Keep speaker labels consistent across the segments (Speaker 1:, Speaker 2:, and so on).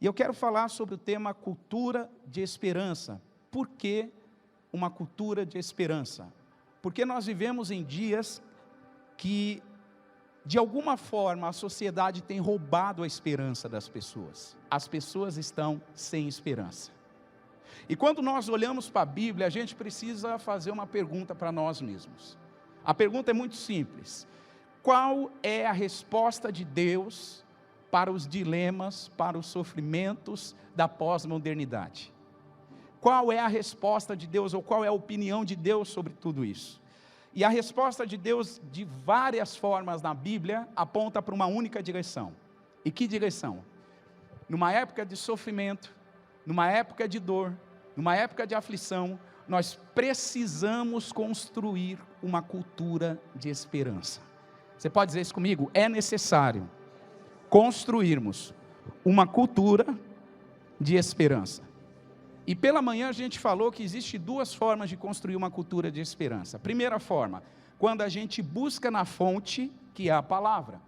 Speaker 1: E eu quero falar sobre o tema cultura de esperança. Por que uma cultura de esperança? Porque nós vivemos em dias que, de alguma forma, a sociedade tem roubado a esperança das pessoas. As pessoas estão sem esperança. E quando nós olhamos para a Bíblia, a gente precisa fazer uma pergunta para nós mesmos. A pergunta é muito simples: qual é a resposta de Deus para os dilemas, para os sofrimentos da pós-modernidade? Qual é a resposta de Deus, ou qual é a opinião de Deus sobre tudo isso? E a resposta de Deus, de várias formas na Bíblia, aponta para uma única direção. E que direção? Numa época de sofrimento, numa época de dor, numa época de aflição, nós precisamos construir uma cultura de esperança. Você pode dizer isso comigo? É necessário construirmos uma cultura de esperança. E pela manhã a gente falou que existe duas formas de construir uma cultura de esperança. Primeira forma, quando a gente busca na fonte, que é a palavra.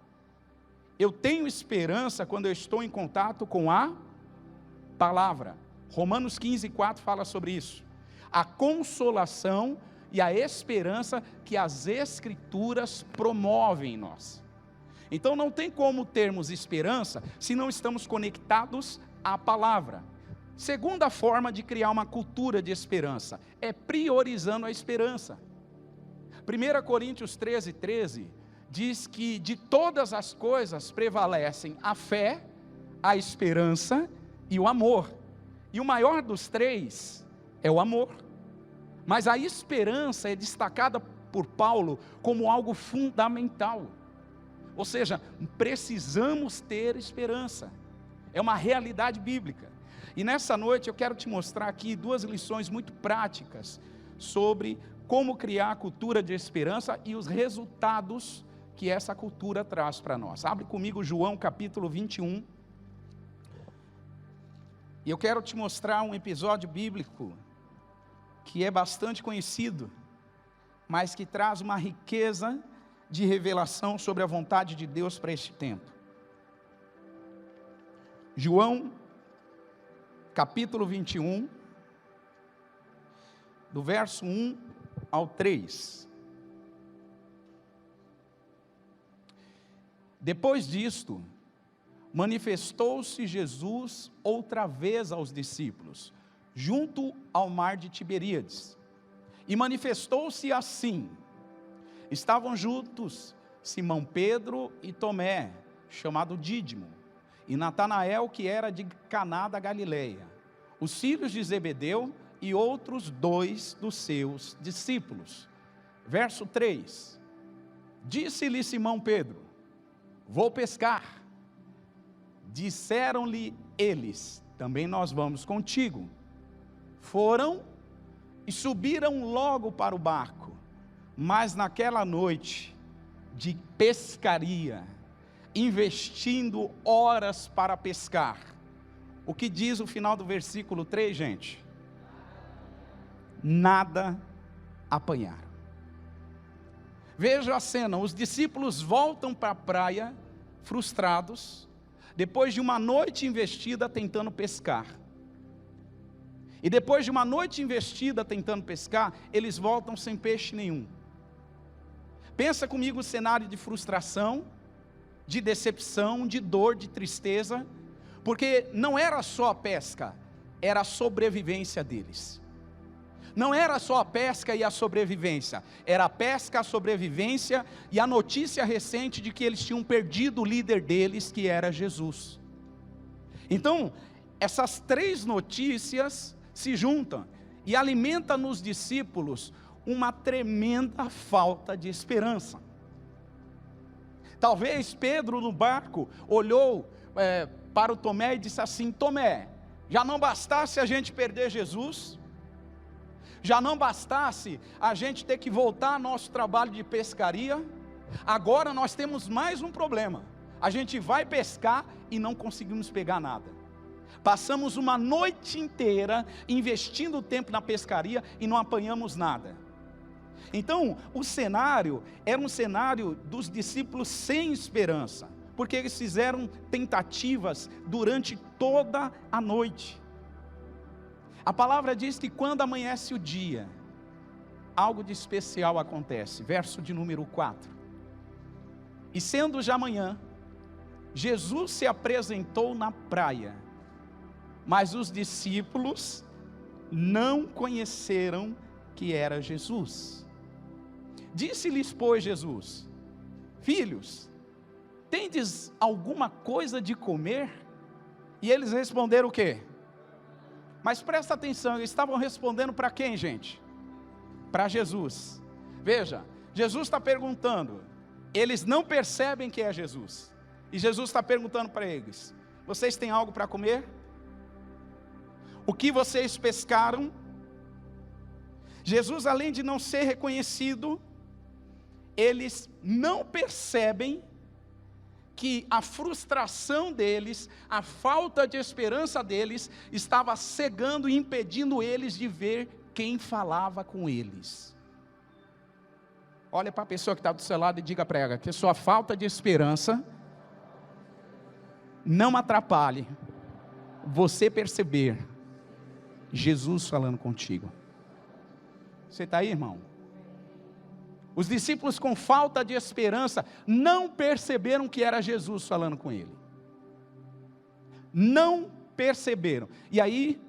Speaker 1: Eu tenho esperança quando eu estou em contato com a palavra. Romanos 15:4 fala sobre isso. A consolação e a esperança que as Escrituras promovem em nós. Então não tem como termos esperança se não estamos conectados à palavra. Segunda forma de criar uma cultura de esperança é priorizando a esperança. 1 Coríntios 13:13 diz que de todas as coisas prevalecem a fé, a esperança e o amor. E o maior dos três é o amor. Mas a esperança é destacada por Paulo como algo fundamental. Ou seja, precisamos ter esperança. É uma realidade bíblica. E nessa noite eu quero te mostrar aqui duas lições muito práticas sobre como criar a cultura de esperança e os resultados que essa cultura traz para nós. Abre comigo João capítulo 21. E eu quero te mostrar um episódio bíblico que é bastante conhecido, mas que traz uma riqueza de revelação sobre a vontade de Deus para este tempo. João capítulo 21, do verso 1 ao 3. Depois disto, manifestou-se Jesus outra vez aos discípulos, junto ao mar de Tiberíades. E manifestou-se assim: estavam juntos Simão Pedro e Tomé, chamado Dídimo, e Natanael, que era de Caná da Galileia, os filhos de Zebedeu e outros dois dos seus discípulos. Verso 3: disse-lhe Simão Pedro: vou pescar. Disseram-lhe eles: também nós vamos contigo. Foram e subiram logo para o barco, mas naquela noite de pescaria, investindo horas para pescar. O que diz o final do versículo 3, gente? Nada apanharam. Veja a cena: os discípulos voltam para a praia, frustrados, depois de uma noite investida tentando pescar. E depois de uma noite investida tentando pescar, eles voltam sem peixe nenhum. Pensa comigo o cenário de frustração, de decepção, de dor, de tristeza, porque não era só a pesca, era a sobrevivência deles. Não era só a pesca e a sobrevivência, era a pesca, a sobrevivência e a notícia recente de que eles tinham perdido o líder deles, que era Jesus. Então, essas três notícias se juntam e alimentam nos discípulos uma tremenda falta de esperança. Talvez Pedro no barco olhou para o Tomé e disse assim: Tomé, já não bastasse a gente perder Jesus? Já não bastasse a gente ter que voltar ao nosso trabalho de pescaria? Agora nós temos mais um problema. A gente vai pescar e não conseguimos pegar nada. Passamos uma noite inteira investindo tempo na pescaria e não apanhamos nada. Então, o cenário era um cenário dos discípulos sem esperança. porque eles fizeram tentativas durante toda a noite. A palavra diz que quando amanhece o dia, algo de especial acontece. Verso de número 4. E sendo já manhã, Jesus se apresentou na praia, mas os discípulos não conheceram que era Jesus. Disse-lhes, pois, Jesus: filhos, tendes alguma coisa de comer? E eles responderam o quê? Mas presta atenção, eles estavam respondendo para quem, gente? Para Jesus. Veja, Jesus está perguntando, eles não percebem que é Jesus, e Jesus está perguntando para eles: vocês têm algo para comer? O que vocês pescaram? Jesus, além de não ser reconhecido, eles não percebem que a frustração deles, a falta de esperança deles, estava cegando e impedindo eles de ver quem falava com eles. Olha para a pessoa que está do seu lado e diga para ela que sua falta de esperança não atrapalhe você perceber Jesus falando contigo. Você está aí, irmão? Os discípulos, com falta de esperança, não perceberam que era Jesus falando com ele. Não perceberam. E aí,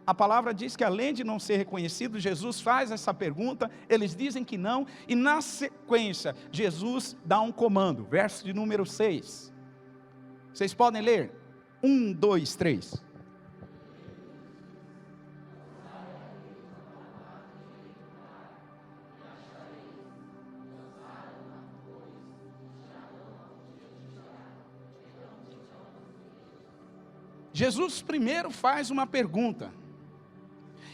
Speaker 1: a palavra diz que além de não ser reconhecido, Jesus faz essa pergunta, eles dizem que não, e na sequência, Jesus dá um comando, verso de número 6. Vocês podem ler? 1, 2, 3. Jesus primeiro faz uma pergunta,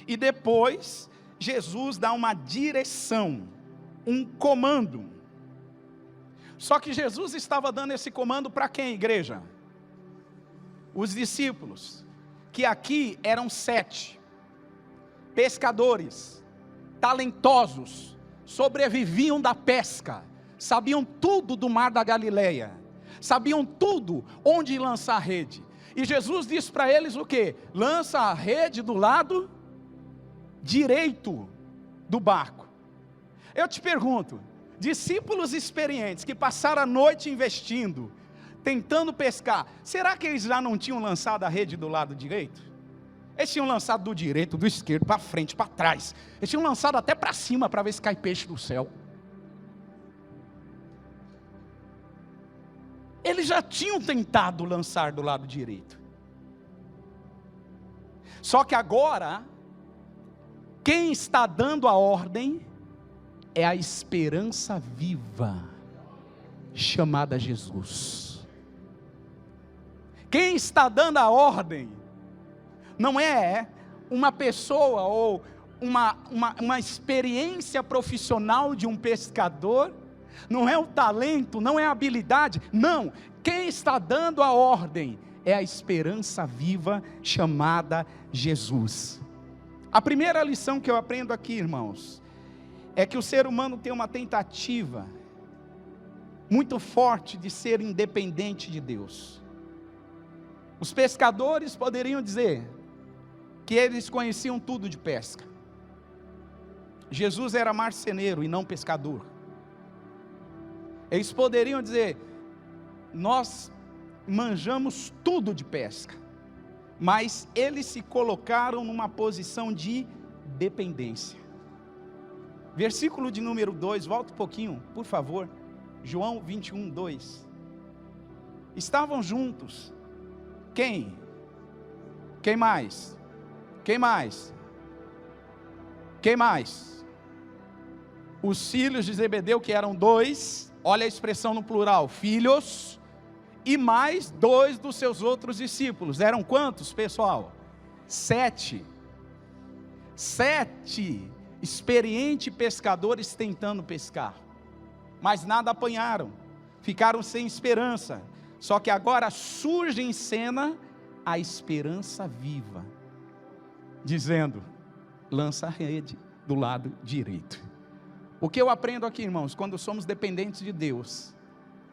Speaker 1: e depois Jesus dá uma direção, um comando. Só que Jesus estava dando esse comando para quem, igreja? Os discípulos, que aqui eram 7, pescadores, talentosos, sobreviviam da pesca, sabiam tudo do mar da Galileia, sabiam tudo onde lançar a rede. E Jesus disse para eles o quê? Lança a rede do lado direito do barco. Eu te pergunto, discípulos experientes que passaram a noite investindo, tentando pescar, será que eles já não tinham lançado a rede do lado direito? Eles tinham lançado do direito, do esquerdo, para frente, para trás. Eles tinham lançado até para cima para ver se cai peixe do céu. Eles já tinham tentado lançar do lado direito. Só que agora, quem está dando a ordem é a esperança viva, chamada Jesus. Quem está dando a ordem não é uma pessoa ou uma experiência profissional de um pescador, não é o talento, não é a habilidade, não. Quem está dando a ordem é a esperança viva chamada Jesus. A primeira lição que eu aprendo aqui, irmãos, é que o ser humano tem uma tentativa muito forte de ser independente de Deus. Os pescadores poderiam dizer que eles conheciam tudo de pesca. Jesus era marceneiro e não pescador. Eles poderiam dizer, nós manjamos tudo de pesca, mas eles se colocaram numa posição de dependência. Versículo de número 2, volta um pouquinho, por favor, João 21, 2. Estavam juntos, quem? Quem mais? Quem mais? Quem mais? Os filhos de Zebedeu, que eram 2, olha a expressão no plural, filhos, e mais 2 dos seus outros discípulos. Eram quantos, pessoal? 7. 7 experientes pescadores tentando pescar, mas nada apanharam, ficaram sem esperança. Só que agora surge em cena a esperança viva, dizendo, lança a rede do lado direito. O que eu aprendo aqui, irmãos, quando somos dependentes de Deus,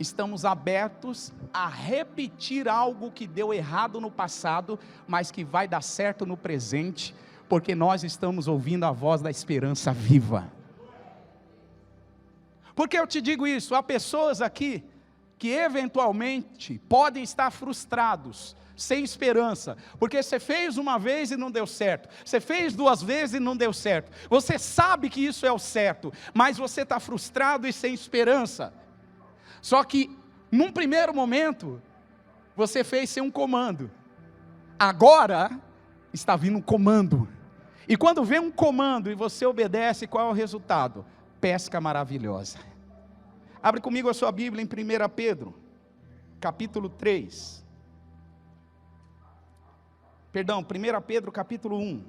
Speaker 1: estamos abertos a repetir algo que deu errado no passado, mas que vai dar certo no presente, porque nós estamos ouvindo a voz da esperança viva. Por que eu te digo isso? Há pessoas aqui que eventualmente podem estar frustrados, sem esperança, porque você fez uma vez e não deu certo, você fez 2 vezes e não deu certo, você sabe que isso é o certo, mas você está frustrado e sem esperança. Só que, num primeiro momento, você fez sem um comando, agora está vindo um comando, e quando vem um comando e você obedece, qual é o resultado? Pesca maravilhosa. Abre comigo a sua Bíblia em 1 Pedro, capítulo 3. Perdão, 1 Pedro, capítulo 1.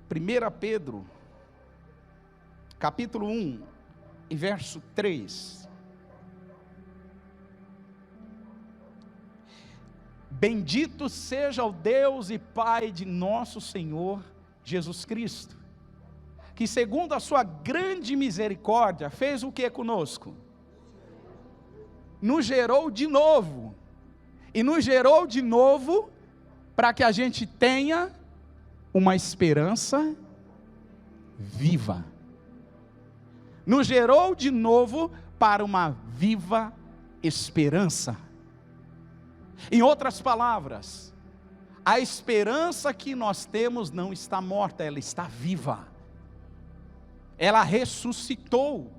Speaker 1: Primeira Pedro, capítulo 1, e verso 3. Bendito seja o Deus e Pai de nosso Senhor Jesus Cristo, que segundo a sua grande misericórdia, fez o que conosco? Nos gerou de novo, e nos gerou de novo, para que a gente tenha uma esperança viva, nos gerou de novo para uma viva esperança. Em outras palavras, a esperança que nós temos não está morta, ela está viva, ela ressuscitou,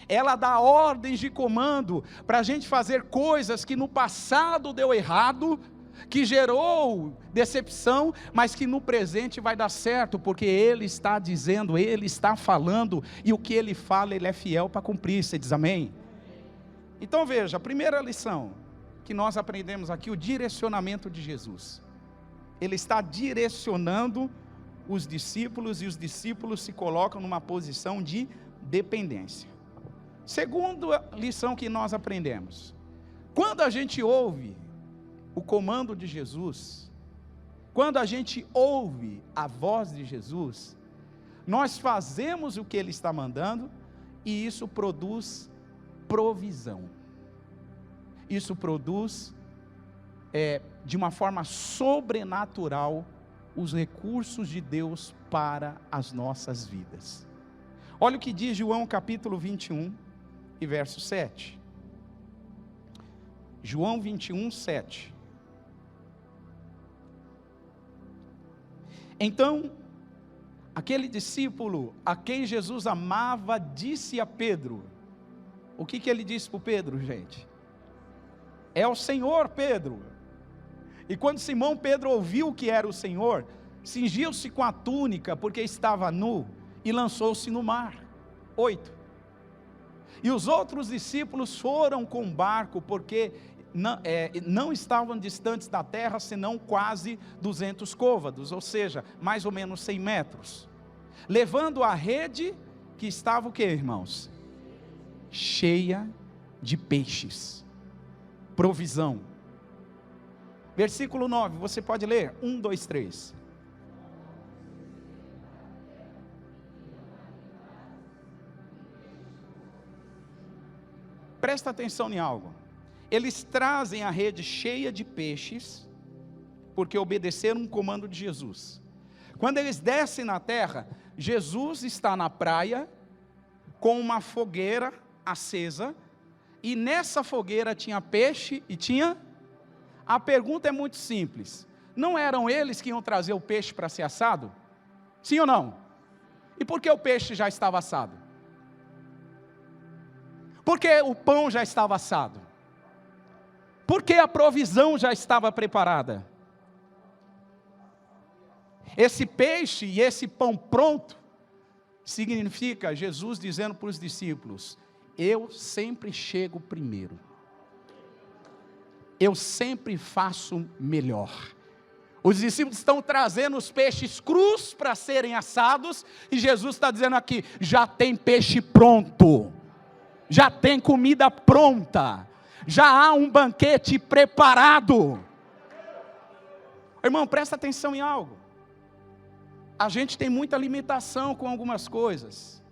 Speaker 1: ela dá ordens de comando, para a gente fazer coisas que no passado deu errado, que gerou decepção, mas que no presente vai dar certo, porque Ele está dizendo, Ele está falando, e o que Ele fala, Ele é fiel para cumprir. Você diz amém? Então veja, a primeira lição que nós aprendemos aqui, o direcionamento de Jesus. Ele está direcionando os discípulos, e os discípulos se colocam numa posição de dependência. Segunda lição que nós aprendemos, quando a gente ouve o comando de Jesus, quando a gente ouve a voz de Jesus, nós fazemos o que Ele está mandando, e isso produz provisão, isso produz de uma forma sobrenatural os recursos de Deus para as nossas vidas. Olha o que diz João capítulo 21 e verso 7. João 21, 7. Então, aquele discípulo a quem Jesus amava, disse a Pedro, o que ele disse para o Pedro, gente? É o Senhor, Pedro. E quando Simão Pedro ouviu que era o Senhor, cingiu-se com a túnica, porque estava nu, e lançou-se no mar. 8. E os outros discípulos foram com o barco, porque não estavam distantes da terra, senão quase 200 côvados, ou seja, mais ou menos 100 metros. Levando a rede, que estava o que, irmãos? Cheia de peixes. Provisão. Versículo 9, você pode ler? 1, 2, 3. Presta atenção em algo. Eles trazem a rede cheia de peixes, porque obedeceram um comando de Jesus. Quando eles descem na terra, Jesus está na praia, com uma fogueira acesa, e nessa fogueira tinha peixe e tinha... A pergunta é muito simples, não eram eles que iam trazer o peixe para ser assado? Sim ou não? E por que o peixe já estava assado? Porque o pão já estava assado? Porque a provisão já estava preparada? Esse peixe e esse pão pronto, significa Jesus dizendo para os discípulos, eu sempre chego primeiro, eu sempre faço melhor. Os discípulos estão trazendo os peixes crus para serem assados, e Jesus está dizendo aqui, já tem peixe pronto, já tem comida pronta, já há um banquete preparado. Irmão, presta atenção em algo. a gente tem muita limitação com algumas coisas.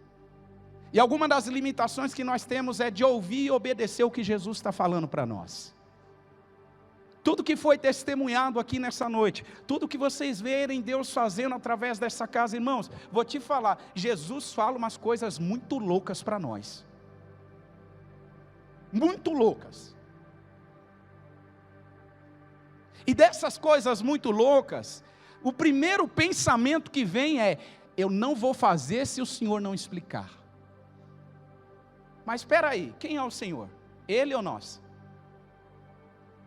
Speaker 1: E alguma das limitações que nós temos é de ouvir e obedecer o que Jesus está falando para nós. Tudo que foi testemunhado aqui nessa noite, tudo que vocês verem Deus fazendo através dessa casa, irmãos, vou te falar, Jesus fala umas coisas muito loucas para nós. Muito loucas. E dessas coisas muito loucas, o primeiro pensamento que vem é: eu não vou fazer se o Senhor não explicar. Mas espera aí, quem é o Senhor? Ele ou nós?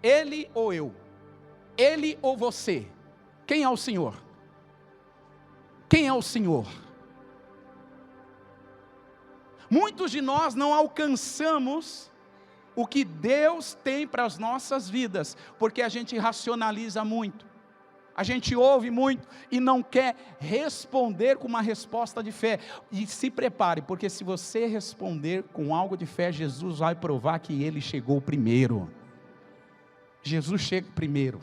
Speaker 1: Ele ou eu? Ele ou você? Quem é o Senhor? Quem é o Senhor? Muitos de nós não alcançamos o que Deus tem para as nossas vidas, porque a gente racionaliza muito, a gente ouve muito e não quer responder com uma resposta de fé. E se prepare, porque se você responder com algo de fé, Jesus vai provar que Ele chegou primeiro. Jesus chega primeiro,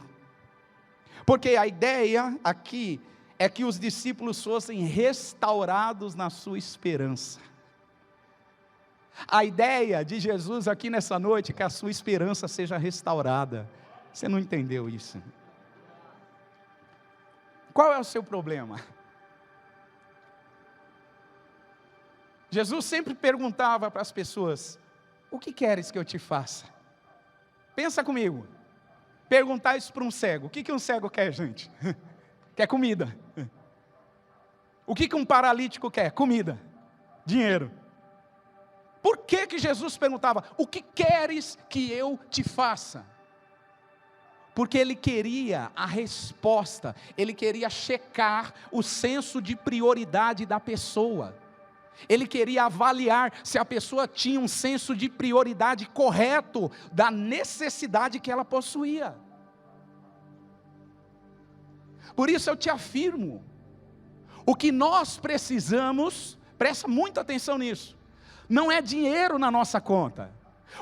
Speaker 1: porque a ideia aqui é que os discípulos fossem restaurados na sua esperança. A ideia de Jesus aqui nessa noite é que a sua esperança seja restaurada. Você não entendeu isso? Qual é o seu problema? Jesus sempre perguntava para as pessoas: o que queres que eu te faça? Pensa comigo. Perguntar isso para um cego. O que um cego quer, gente? Quer comida. O que um paralítico quer? Comida. Dinheiro. Por que Jesus perguntava: o que queres que eu te faça? Porque ele queria a resposta, ele queria checar o senso de prioridade da pessoa. Ele queria avaliar se a pessoa tinha um senso de prioridade correto da necessidade que ela possuía. Por isso eu te afirmo, o que nós precisamos, presta muita atenção nisso, não é dinheiro na nossa conta.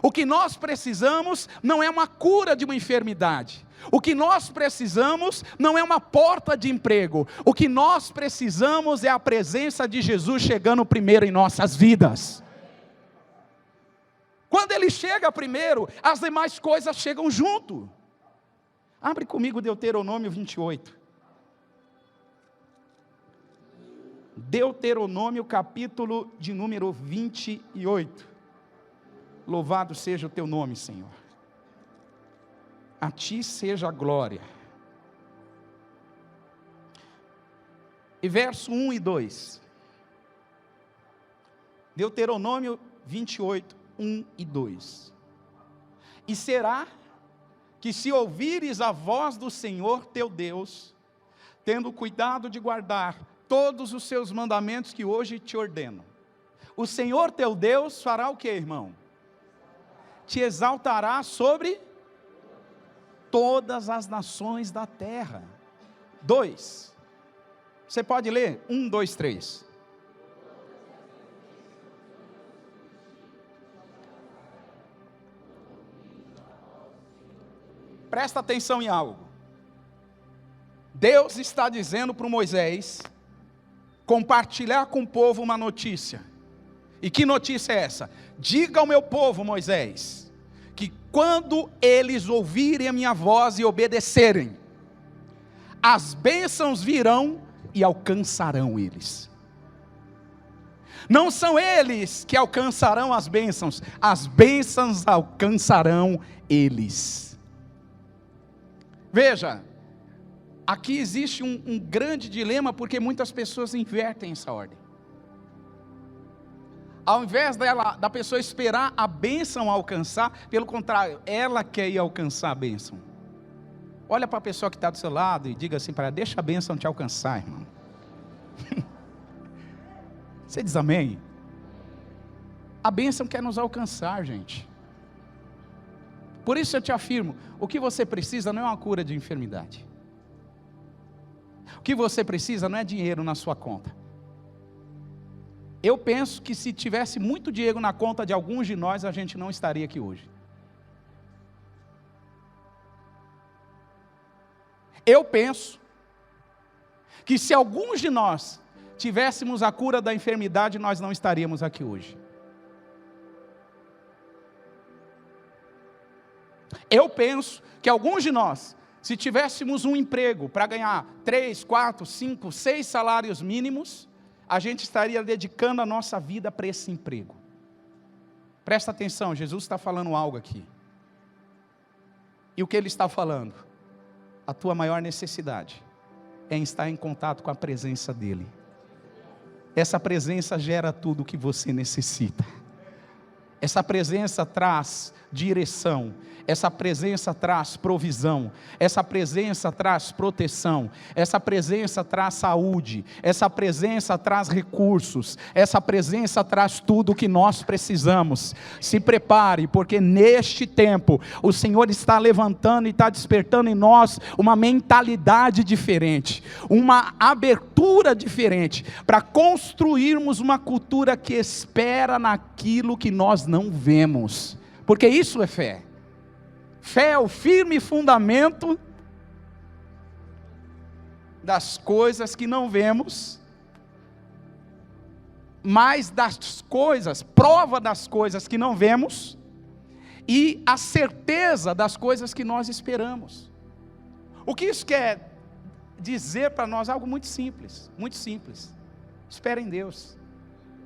Speaker 1: O que nós precisamos não é uma cura de uma enfermidade. O que nós precisamos não é uma porta de emprego. O que nós precisamos é a presença de Jesus chegando primeiro em nossas vidas. Quando Ele chega primeiro, as demais coisas chegam junto. Abre comigo Deuteronômio 28. Deuteronômio capítulo de número 28. Louvado seja o teu nome, Senhor. A ti seja a glória. E verso 1 e 2. Deuteronômio 28, 1 e 2. E será que se ouvires a voz do Senhor teu Deus, tendo cuidado de guardar todos os seus mandamentos que hoje te ordeno, o Senhor teu Deus fará o que, irmão? Te exaltará sobre todas as nações da terra. 2. Você pode ler? 1, 2, 3. Presta atenção em algo. Deus está dizendo para o Moisés compartilhar com o povo uma notícia. E que notícia é essa? Diga ao meu povo, Moisés, que quando eles ouvirem a minha voz e obedecerem, as bênçãos virão e alcançarão eles. Não são eles que alcançarão as bênçãos alcançarão eles. Veja, aqui existe um grande dilema, porque muitas pessoas invertem essa ordem. Ao invés da pessoa esperar a bênção alcançar, pelo contrário, ela quer ir alcançar a bênção. Olha para a pessoa que está do seu lado e diga assim para ela: deixa a bênção te alcançar, irmão. Você diz amém? A bênção quer nos alcançar, gente. Por isso eu te afirmo, o que você precisa não é uma cura de enfermidade. O que você precisa não é dinheiro na sua conta. Eu penso que se tivesse muito dinheiro na conta de alguns de nós, a gente não estaria aqui hoje. Eu penso que se alguns de nós tivéssemos a cura da enfermidade, nós não estaríamos aqui hoje. Eu penso que alguns de nós, se tivéssemos um emprego para ganhar 3, 4, 5, 6 salários mínimos, a gente estaria dedicando a nossa vida para esse emprego. Presta atenção, Jesus está falando algo aqui. E o que Ele está falando? A tua maior necessidade é estar em contato com a presença dEle. Essa presença gera tudo o que você necessita. Essa presença traz direção, essa presença traz provisão, essa presença traz proteção, essa presença traz saúde, essa presença traz recursos, essa presença traz tudo o que nós precisamos. Se prepare, porque neste tempo o Senhor está levantando e está despertando em nós uma mentalidade diferente, uma abertura diferente, para construirmos uma cultura que espera naquilo que nós não vemos, porque isso é fé. Fé é o firme fundamento das coisas que não vemos, mas das coisas, prova das coisas que não vemos, e a certeza das coisas que nós esperamos. O que isso quer dizer para nós? Algo muito simples, muito simples. Espere em Deus,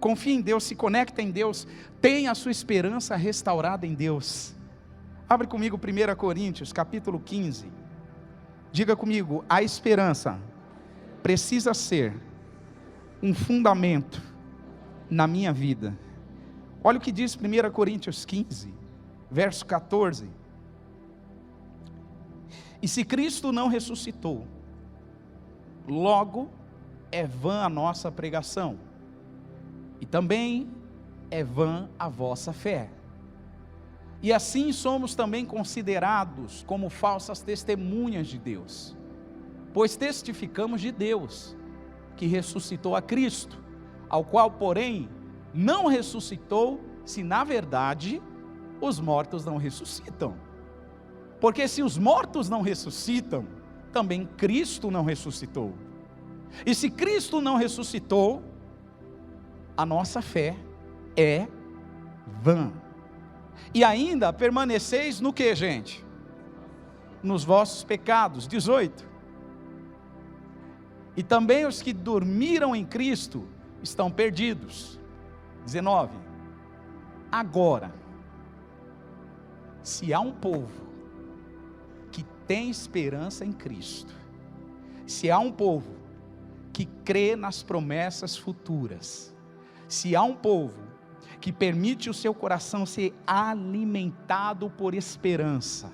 Speaker 1: confie em Deus, se conecte em Deus, tenha a sua esperança restaurada em Deus. Abre comigo 1 Coríntios, capítulo 15. Diga comigo, a esperança precisa ser um fundamento na minha vida. Olha o que diz 1 Coríntios 15, verso 14. E se Cristo não ressuscitou, logo é vã a nossa pregação, e também é vã a vossa fé. E assim somos também considerados como falsas testemunhas de Deus, pois testificamos de Deus, que ressuscitou a Cristo, ao qual, porém, não ressuscitou, se na verdade os mortos não ressuscitam. Porque se os mortos não ressuscitam, também Cristo não ressuscitou. E se Cristo não ressuscitou, a nossa fé é vã. E ainda permaneceis no que, gente? Nos vossos pecados. 18. E também os que dormiram em Cristo estão perdidos. 19. Agora, se há um povo que tem esperança em Cristo, se há um povo que crê nas promessas futuras, se há um povo que permite o seu coração ser alimentado por esperança,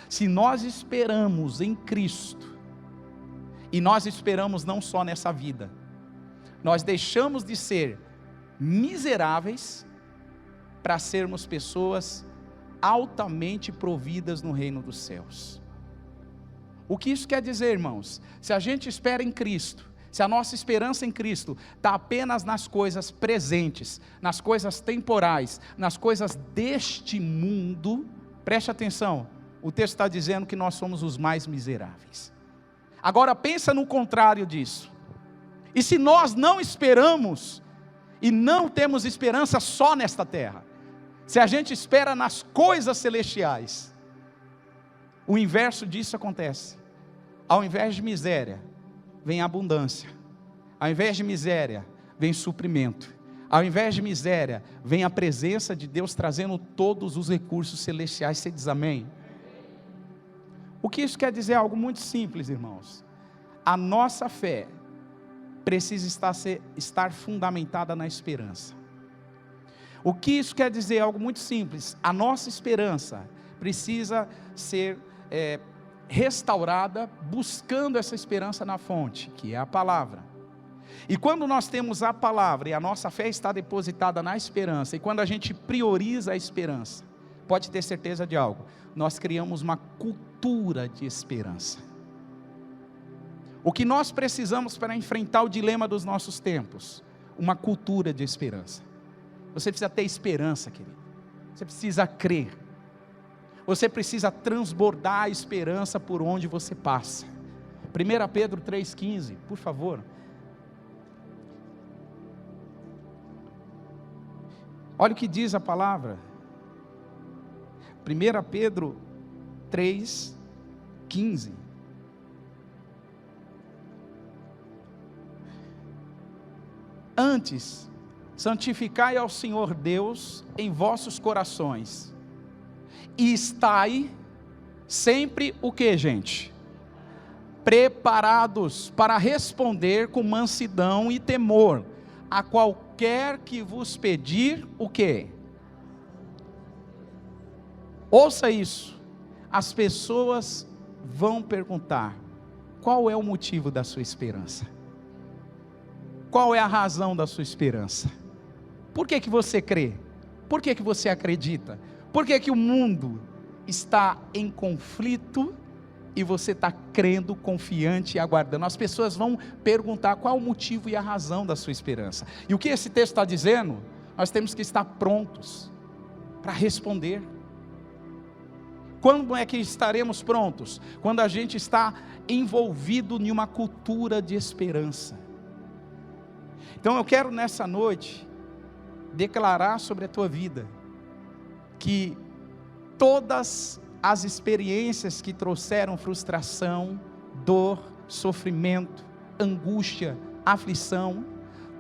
Speaker 1: se nós esperamos em Cristo, e nós esperamos não só nessa vida, nós deixamos de ser miseráveis para sermos pessoas altamente providas no reino dos céus. O que isso quer dizer, irmãos? Se a gente espera em Cristo, se a nossa esperança em Cristo está apenas nas coisas presentes, nas coisas temporais, nas coisas deste mundo, preste atenção, o texto está dizendo que nós somos os mais miseráveis. Agora pensa no contrário disso. E se nós não esperamos, e não temos esperança só nesta terra, se a gente espera nas coisas celestiais, o inverso disso acontece. Ao invés de miséria, vem abundância. Ao invés de miséria, vem suprimento. Ao invés de miséria, vem a presença de Deus trazendo todos os recursos celestiais. Você diz amém? O que isso quer dizer? É algo muito simples, irmãos. A nossa fé precisa estar fundamentada na esperança. O que isso quer dizer? É algo muito simples. A nossa esperança precisa ser restaurada, buscando essa esperança na fonte, que é a palavra. E quando nós temos a palavra, e a nossa fé está depositada na esperança, e quando a gente prioriza a esperança, pode ter certeza de algo, nós criamos uma cultura de esperança. O que nós precisamos para enfrentar o dilema dos nossos tempos? Uma cultura de esperança. Você precisa ter esperança, querido. Você precisa crer. Você precisa transbordar a esperança por onde você passa. 1 Pedro 3,15, por favor. Olha o que diz a palavra. 1 Pedro 3,15. Antes, santificai ao Senhor Deus em vossos corações, e estai sempre o que, gente? Preparados para responder com mansidão e temor a qualquer que vos pedir o que? Ouça isso, as pessoas vão perguntar, qual é o motivo da sua esperança? Qual é a razão da sua esperança? Por que você crê? Por que você acredita? Por que o mundo está em conflito e você está crendo, confiante e aguardando? As pessoas vão perguntar qual o motivo e a razão da sua esperança. E o que esse texto está dizendo? Nós temos que estar prontos para responder. Quando é que estaremos prontos? Quando a gente está envolvido em uma cultura de esperança. Então eu quero nessa noite declarar sobre a tua vida que todas as experiências que trouxeram frustração, dor, sofrimento, angústia, aflição,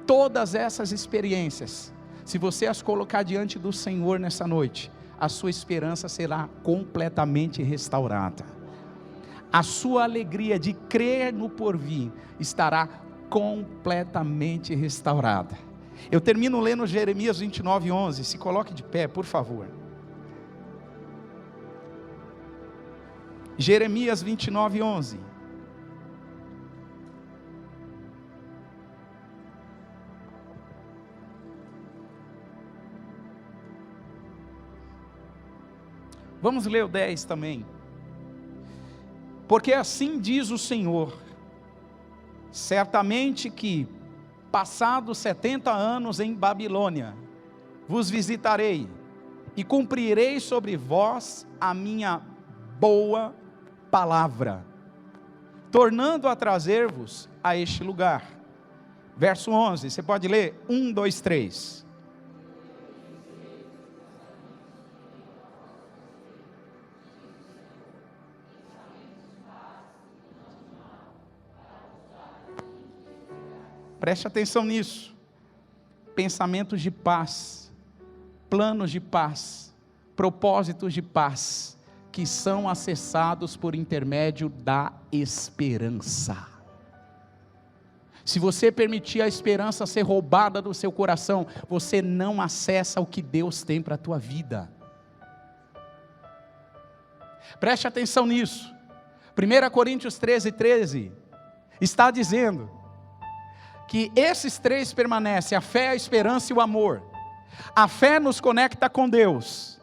Speaker 1: todas essas experiências, se você as colocar diante do Senhor nessa noite, a sua esperança será completamente restaurada. A sua alegria de crer no porvir estará completamente restaurada. Eu termino lendo Jeremias 29:11, se coloque de pé, por favor. Jeremias 29:11. Vamos ler o 10 também. Porque assim diz o Senhor: certamente que, passados 70 anos em Babilônia, vos visitarei, e cumprirei sobre vós a minha boa palavra, tornando a trazer-vos a este lugar. Verso 11, você pode ler? 1, 2, 3. Preste atenção nisso. Pensamentos de paz, planos de paz, propósitos de paz, que são acessados por intermédio da esperança. Se você permitir a esperança ser roubada do seu coração, você não acessa o que Deus tem para a tua vida. Preste atenção nisso. 1 Coríntios 13:13 está dizendo que esses três permanecem: a fé, a esperança e o amor. A fé nos conecta com Deus,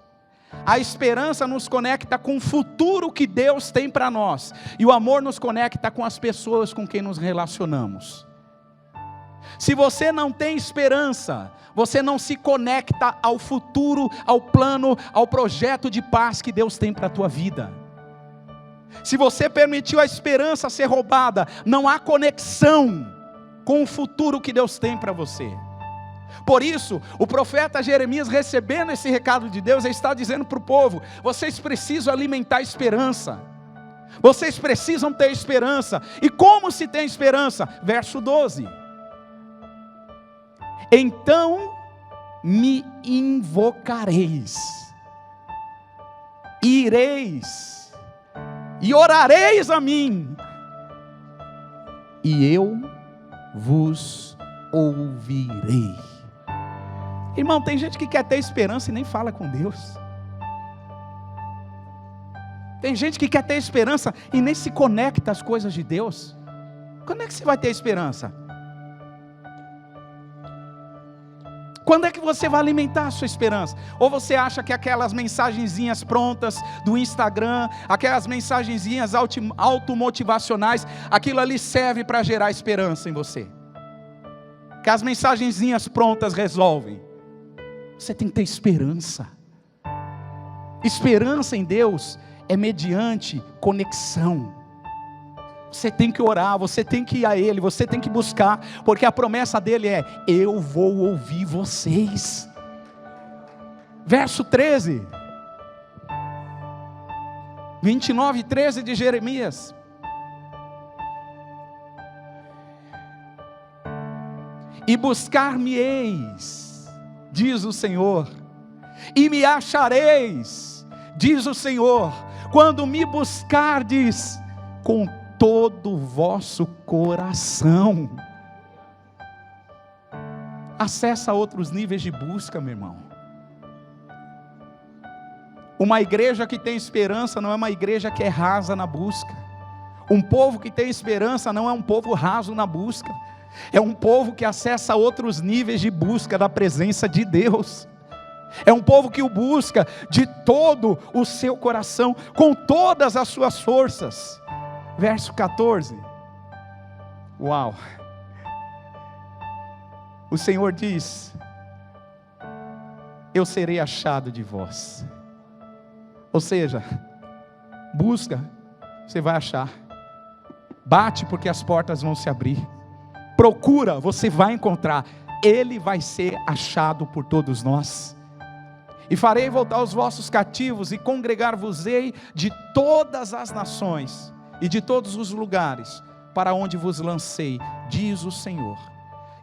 Speaker 1: a esperança nos conecta com o futuro que Deus tem para nós, e o amor nos conecta com as pessoas com quem nos relacionamos. Se você não tem esperança, você não se conecta ao futuro, ao plano, ao projeto de paz que Deus tem para a tua vida. Se você permitiu a esperança ser roubada, não há conexão com o futuro que Deus tem para você. Por isso, o profeta Jeremias, recebendo esse recado de Deus, ele está dizendo para o povo: vocês precisam alimentar a esperança, vocês precisam ter esperança. E como se tem esperança? Verso 12: então me invocareis, ireis e orareis a mim, e eu vos ouvirei. Irmão, tem gente que quer ter esperança e nem fala com Deus. Tem gente que quer ter esperança e nem se conecta às coisas de Deus. Quando é que você vai ter esperança? Quando é que você vai alimentar a sua esperança? Ou você acha que aquelas mensagenzinhas prontas do Instagram, aquelas mensagenzinhas automotivacionais, aquilo ali serve para gerar esperança em você? Que as mensagenzinhas prontas resolvem. Você tem que ter esperança. Esperança em Deus é mediante conexão. Você tem que orar, você tem que ir a Ele, você tem que buscar, porque a promessa dele é: eu vou ouvir vocês. Verso 13, 29, 13 de Jeremias. E buscar-me-eis, diz o Senhor, e me achareis, diz o Senhor, quando me buscardes com todo o vosso coração. Acessa outros níveis de busca, meu irmão. Uma igreja que tem esperança não é uma igreja que é rasa na busca. Um povo que tem esperança não é um povo raso na busca. É um povo que acessa outros níveis de busca da presença de Deus. É um povo que o busca de todo o seu coração, com todas as suas forças. Verso 14. Uau! O Senhor diz: eu serei achado de vós. Ou seja, busca, você vai achar. Bate, porque as portas vão se abrir. Procura, você vai encontrar. Ele vai ser achado por todos nós. E farei voltar os vossos cativos, e congregar-vos-ei de todas as nações e de todos os lugares para onde vos lancei, diz o Senhor,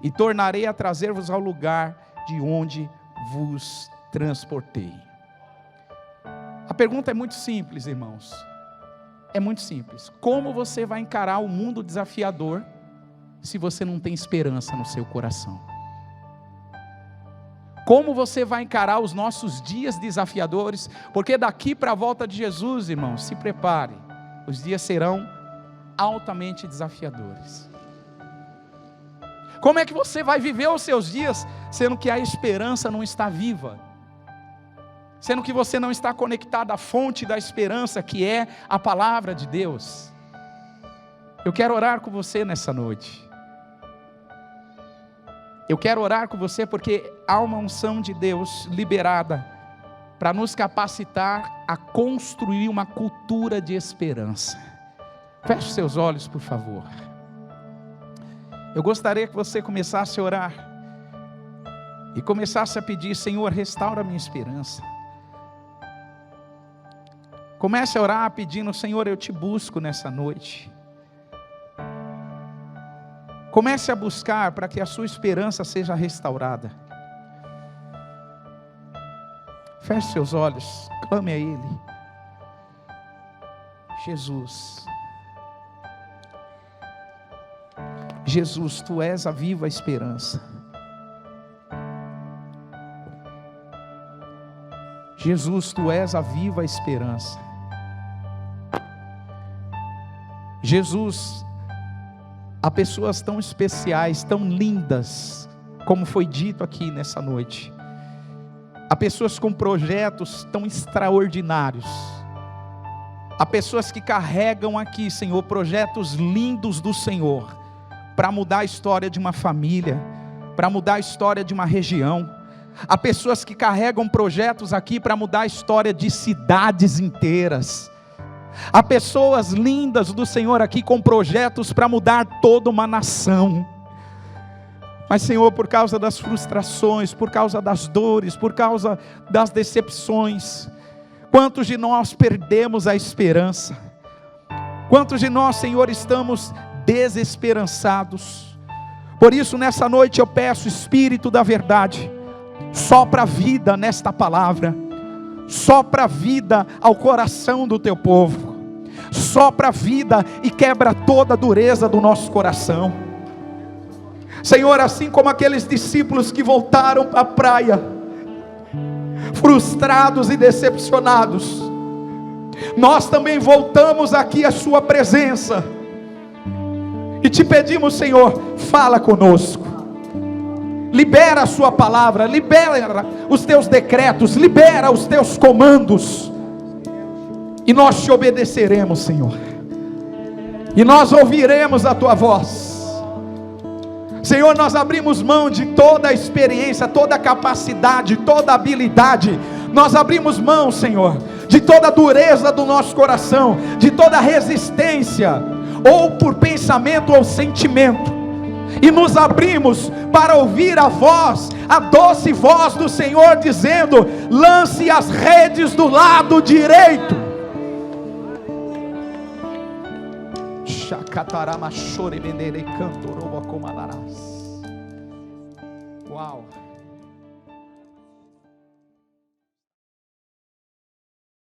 Speaker 1: e tornarei a trazer-vos ao lugar de onde vos transportei. A pergunta é muito simples, irmãos. É muito simples. Como você vai encarar o mundo desafiador se você não tem esperança no seu coração? Como você vai encarar os nossos dias desafiadores? Porque daqui para a volta de Jesus, irmãos, se prepare, os dias serão altamente desafiadores. Como é que você vai viver os seus dias, sendo que a esperança não está viva? Sendo que você não está conectado à fonte da esperança, que é a palavra de Deus? Eu quero orar com você nessa noite. Eu quero orar com você porque há uma unção de Deus liberada para nos capacitar a construir uma cultura de esperança. Feche seus olhos, por favor. Eu gostaria que você começasse a orar e começasse a pedir: Senhor, restaura a minha esperança. Comece a orar pedindo: Senhor, eu te busco nessa noite. Comece a buscar para que a sua esperança seja restaurada. Feche seus olhos, clame a Ele. Jesus, Jesus, Tu és a viva esperança. Jesus, Tu és a viva esperança. Jesus, há pessoas tão especiais, tão lindas, como foi dito aqui nessa noite. Há pessoas com projetos tão extraordinários. Há pessoas que carregam aqui, Senhor, projetos lindos do Senhor, para mudar a história de uma família, para mudar a história de uma região. Há pessoas que carregam projetos aqui para mudar a história de cidades inteiras. Há pessoas lindas do Senhor aqui com projetos para mudar toda uma nação. Mas, Senhor, por causa das frustrações, por causa das dores, por causa das decepções, quantos de nós perdemos a esperança? Quantos de nós, Senhor, estamos desesperançados? Por isso, nessa noite eu peço, Espírito da verdade, sopra vida nesta palavra, sopra vida ao coração do teu povo, sopra vida e quebra toda a dureza do nosso coração. Senhor, assim como aqueles discípulos que voltaram para a praia, frustrados e decepcionados, nós também voltamos aqui à sua presença, e te pedimos, Senhor, fala conosco, libera a sua palavra, libera os teus decretos, libera os teus comandos, e nós te obedeceremos, Senhor, e nós ouviremos a tua voz. Senhor, nós abrimos mão de toda a experiência, toda a capacidade, toda a habilidade. Nós abrimos mão, Senhor, de toda a dureza do nosso coração, de toda a resistência. ou por pensamento ou sentimento, e nos abrimos para ouvir a voz, a doce voz do Senhor dizendo: lance as redes do lado direito. Uau.